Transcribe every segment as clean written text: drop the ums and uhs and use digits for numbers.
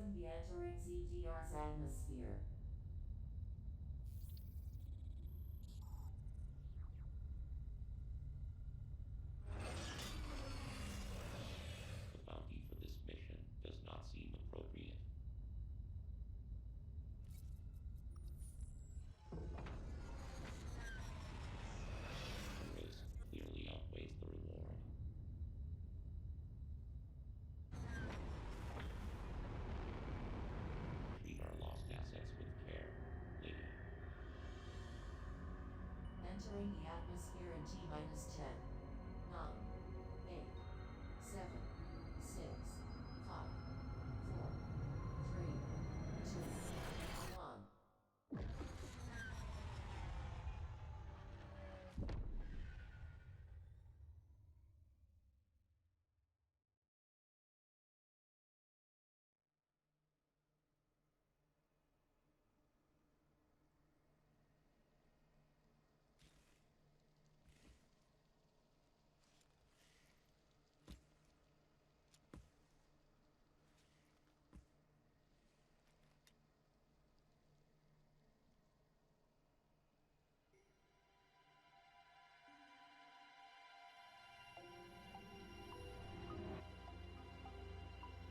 soon be entering ZGR's atmosphere. The bounty for this mission does not seem appropriate. The risk clearly outweighs the reward. Treat our lost assets with care, lady. Entering the atmosphere in T minus 10, 9, 8, 7, 6, 5, 4, 3, 2, 1.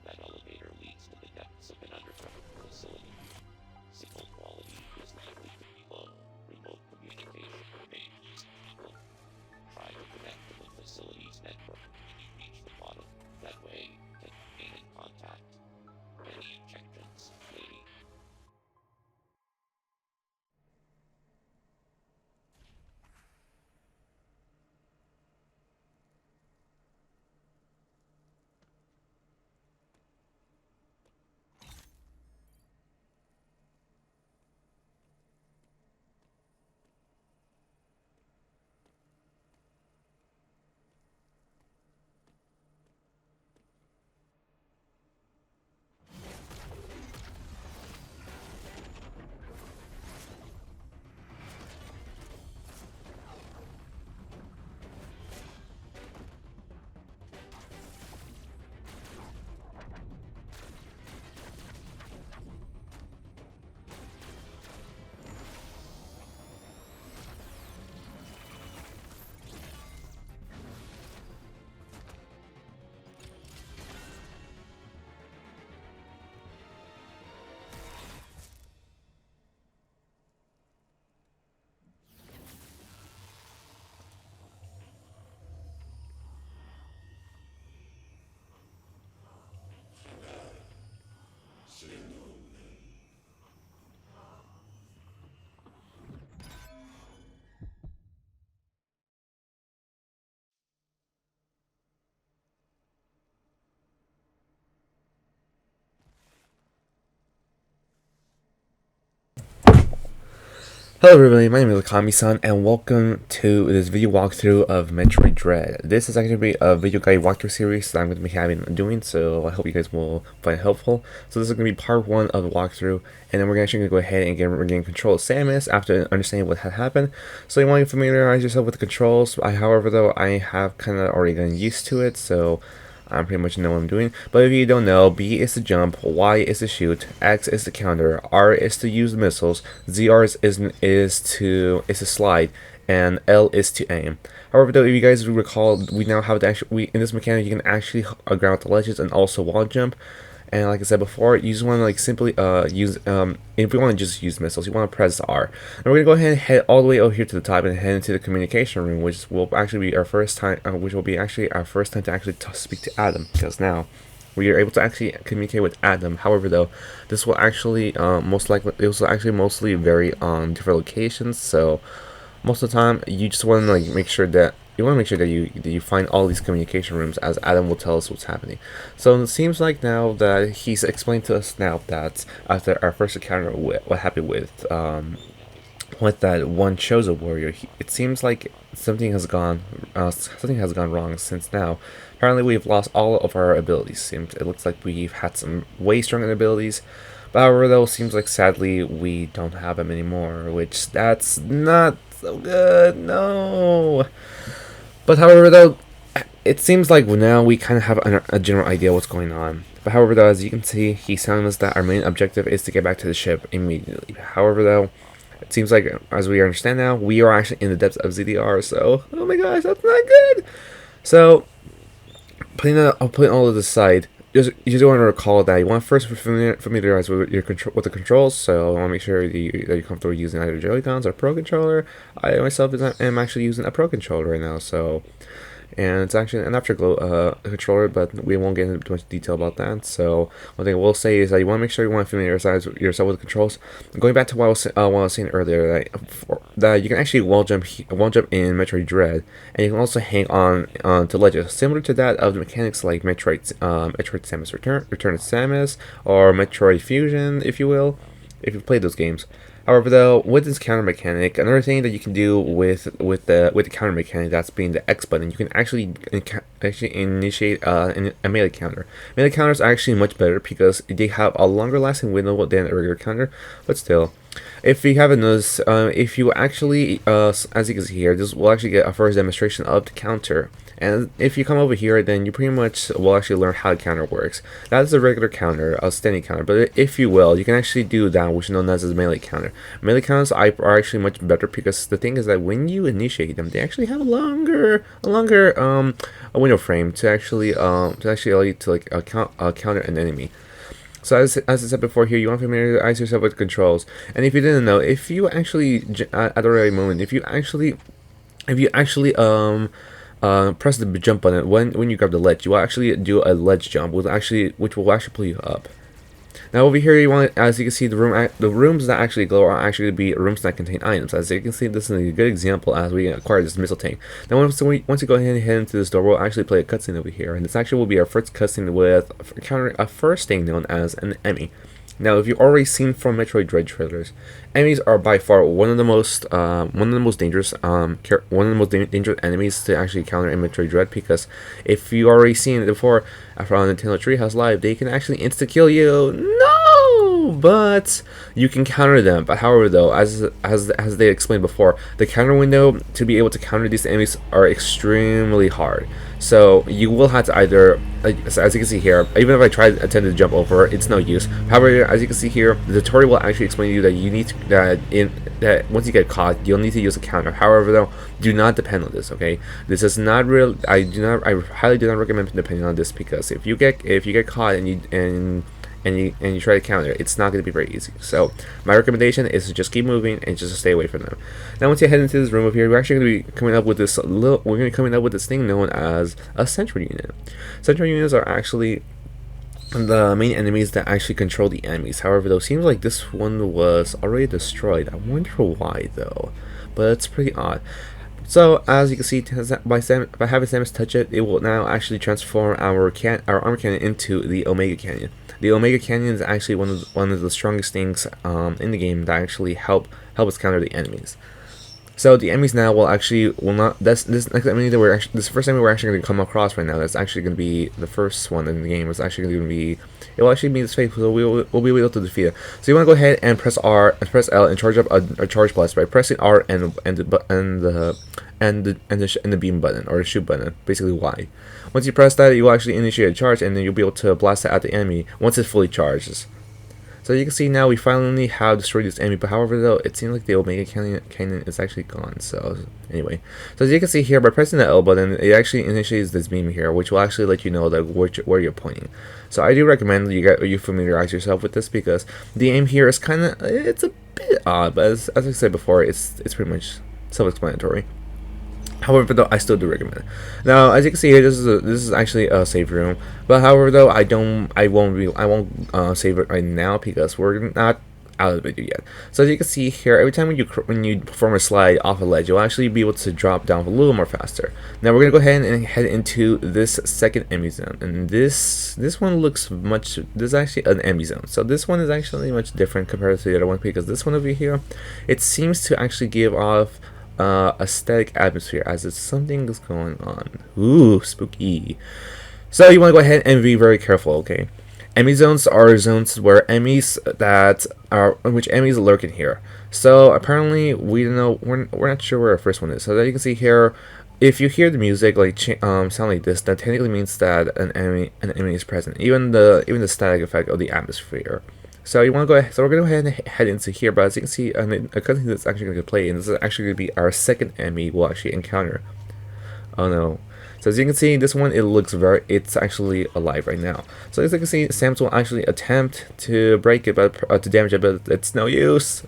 That elevator leads to the depths of an underground facility. Signal quality is likely to be low. Remote communication remains difficult. Try to connect to the facility's network when you reach the bottom. That way, you can remain in contact. Any objections, lady? Hello everybody, my name is Kami-san, and welcome to this video walkthrough of Metroid Dread. This is actually going to be a video guide walkthrough series that I'm going to be doing, so I hope you guys will find it helpful. So this is going to be part 1 of the walkthrough, and then we're actually going to go ahead and regain control of Samus after understanding what had happened. So you want to familiarize yourself with the controls. However, though, I have kind of already gotten used to it, so I pretty much know what I'm doing. But if you don't know, B is to jump, Y is to shoot, X is to counter, R is to use missiles, ZR is to slide, and L is to aim. However, though, if you guys recall, we now have in this mechanic you can actually ground the ledges and also wall jump. And like I said before, you just want to simply use if we want to just use missiles, you want to press R. And we're gonna go ahead and head all the way over here to the top and head into the communication room, which will actually be our first time, to actually speak to Adam, because now we are able to actually communicate with Adam. However, though, this will actually mostly vary on different locations. So most of the time, you just want to make sure that you find all these communication rooms, as Adam will tell us what's happening. So it seems like now that he's explained to us now that after our first encounter with what happened with that one chosen warrior, it seems like something has gone wrong, since now apparently we've lost all of our abilities. It looks like we've had some way stronger abilities, but however, though, seems like sadly we don't have them anymore, which that's not so good. No. But however, though, it seems like now we kind of have a general idea what's going on. But however, though, as you can see, he's telling us that our main objective is to get back to the ship immediately. However, though, it seems like, as we understand now, we are actually in the depths of ZDR, so, oh my gosh, that's not good! So, putting all of this aside, you just want to recall that you want to first familiarize with with the controls, so I want to make sure that you're comfortable using either Joy-Cons or Pro Controller. I myself am actually using a Pro Controller right now, so... And it's actually an Afterglow controller, but we won't get into too much detail about that. So one thing I will say is that you want to make sure you want to familiarize yourself with the controls. Going back to what I was saying earlier, that you can actually wall jump in Metroid Dread, and you can also hang on to ledges, similar to that of the mechanics like Metroid Samus Return of Samus, or Metroid Fusion, if you will, if you've played those games. However, though, with this counter mechanic, another thing that you can do with the counter mechanic, that's being the X button, you can actually initiate a melee counter. Melee counters are actually much better because they have a longer lasting window than a regular counter, but still. If you haven't noticed, if you actually, as you can see here, this will actually get a first demonstration of the counter. And if you come over here, then you pretty much will actually learn how the counter works. That is a regular counter, a standing counter, but if you will, you can actually do that, which is known as a melee counter. Melee counters are actually much better because the thing is that when you initiate them, they actually have a longer a window frame to actually allow you to like counter an enemy. So as I said before here, you want to familiarize yourself with the controls. And if you didn't know, if you actually at the right moment, if you actually press the jump button when you grab the ledge, you will actually do a ledge jump, which will actually pull you up. Now over here, you want, as you can see, the rooms that actually glow are actually going to be rooms that contain items. As you can see, this is a good example as we acquire this missile tank. Now once you go ahead and head into this door, we'll actually play a cutscene over here, and this actually will be our first cutscene with a first thing known as an E.M.M.I. Now, if you've already seen from Metroid Dread trailers, enemies are by far one of the most dangerous enemies to actually counter in Metroid Dread, because if you already seen it before on Nintendo Treehouse Live, they can actually insta kill you. No, but you can counter them. But however, though, as they explained before, the counter window to be able to counter these enemies are extremely hard. So you will have to either, as you can see here, even if I attempt to jump over, it's no use. However, as you can see here, the tutorial will actually explain to you that you need to, that once you get caught, you'll need to use a counter. However, though, do not depend on this. Okay, this is not real. I highly do not recommend depending on this, because if you get caught and you try to counter, it's not going to be very easy. So my recommendation is to just keep moving and just stay away from them. Now once you head into this room over here, we're actually going to be coming up with this thing known as a sentry unit. Sentry units are actually the main enemies that actually control the enemies. However, though, it seems like this one was already destroyed. I wonder why though, but it's pretty odd. So as you can see, by having Samus touch it, it will now actually transform our armor cannon into the Omega Cannon. The Omega Cannon is actually one of the strongest things in the game that actually help us counter the enemies. So the enemies now will not. This first enemy we're actually going to come across right now. That's actually going to be the first one in the game. It's actually going to be. It will actually be this phase, so we'll be able to defeat it. So you want to go ahead and press R and press L and charge up a charge blast by pressing R and the beam button, or the shoot button, basically Y. Once you press that, you will actually initiate a charge, and then you'll be able to blast it at the enemy once it fully charges. So you can see now we finally have destroyed this enemy, but however, though, it seems like the Omega Cannon is actually gone. So anyway, so as you can see here, by pressing the L button, it actually initiates this beam here, which will actually let you know that where you're pointing. So I do recommend you familiarize yourself with this, because the aim here is it's a bit odd, but as I said before, it's pretty much self-explanatory. However, though, I still do recommend it. Now, as you can see here, this is actually a save room. But however, though, I won't save it right now, because we're not out of the video yet. So as you can see here, every time when you perform a slide off a ledge, you'll actually be able to drop down a little more faster. Now we're gonna go ahead and head into this second E.M.M.I zone, and this one looks much. This is actually an E.M.M.I zone. So this one is actually much different compared to the other one, because this one over here, it seems to actually give off a static atmosphere, as if something is going on. Ooh, spooky. So you want to go ahead and be very careful, okay? E.M.M.I zones are zones where enemies enemies lurk in here. So apparently we don't know, we're not sure where our first one is. So that you can see here, if you hear the music like sound like this, that technically means that an enemy is present. Even the static effect of the atmosphere. So you want to go ahead. So we're gonna go ahead and head into here. But as you can see, I mean, a cutscene that's actually going to play, and this is actually going to be our second enemy we'll actually encounter. Oh no. So as you can see, this one, it's actually alive right now. So as you can see, Samus will actually attempt to break it, but to damage it, but it's no use.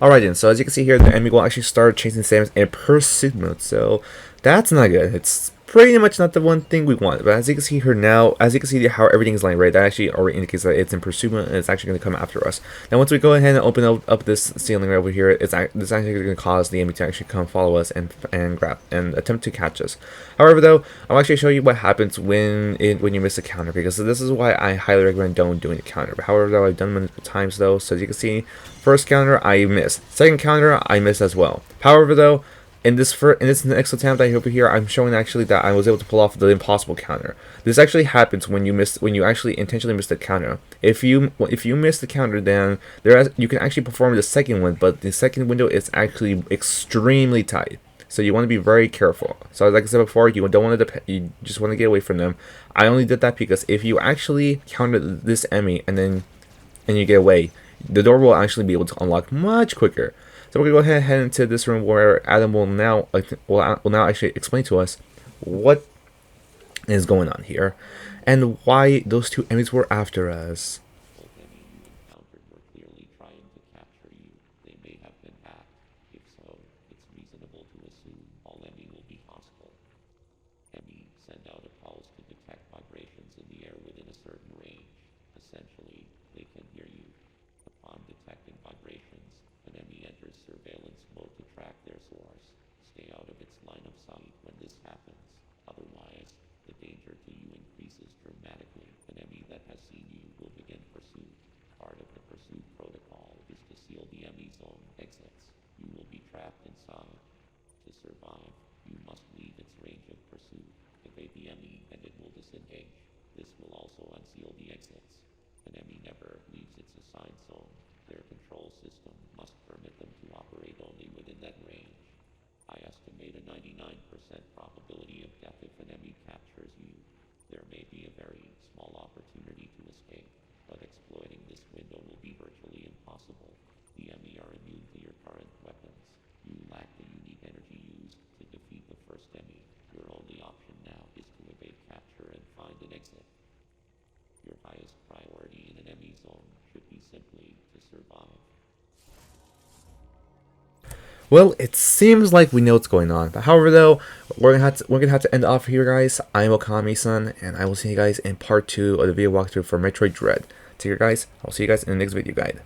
Alright then, so as you can see here, the enemy will actually start chasing Samus in pursuit mode, so that's not good. It's pretty much not the one thing we want, but as you can see here now, as you can see how everything is lying right, that actually already indicates that it's in pursuit mode and it's actually going to come after us. Now once we go ahead and open up this ceiling right over here, this is actually going to cause the enemy to actually come follow us and grab and attempt to catch us. However though, I'll actually show you what happens when you miss a counter, because this is why I highly recommend don't doing a counter. But however though, I've done multiple times though, so as you can see, first counter I missed, second counter I missed as well. However though, in this next attempt I hope here, I'm showing actually that I was able to pull off the impossible counter. This actually happens when you actually intentionally miss the counter. If you miss the counter, then you can actually perform the second one, but the second window is actually extremely tight. So you want to be very careful. So like I said before, you don't want to you just want to get away from them. I only did that because if you actually counter this enemy and you get away, the door will actually be able to unlock much quicker. So we're gonna go ahead and head into this room where Adam will now actually explain to us what is going on here and why those two enemies were after us. Both enemy you encountered were clearly trying to capture you. They may have been hacked. If so, it's reasonable to assume all enemy will be hostile. Enemy send out a pulse to detect vibrations in the air within a certain range. Essentially, they can hear you. Upon detecting vibrations, an enemy enters surveillance mode to track their source. Stay out of its line of sight when this happens. Otherwise, the danger to you increases dramatically. An enemy that has seen you will begin pursuit. Part of the pursuit protocol is to seal the enemy zone exits. You will be trapped inside. To survive, you must leave its range of pursuit. Evade the enemy and it will disengage. This will also unseal the exits. An enemy never leaves its assigned zone. Their control system must permit them to operate only within that range. I estimate a 99% probability of death if an enemy captures you. There may be a very small opportunity to escape, but exploiting this window will be virtually impossible. The enemy are immune to your current weapons. You lack the unique energy used to defeat the first enemy. Your only option now is to evade capture and find an exit. Your highest priority in an enemy zone should be simply to survive. Well, it seems like we know what's going on. But however though, we're gonna have to end off here, guys. I'm E.M.M.I, and I will see you guys in part 2 of the video walkthrough for Metroid Dread. Take care, guys. I'll see you guys in the next video guide.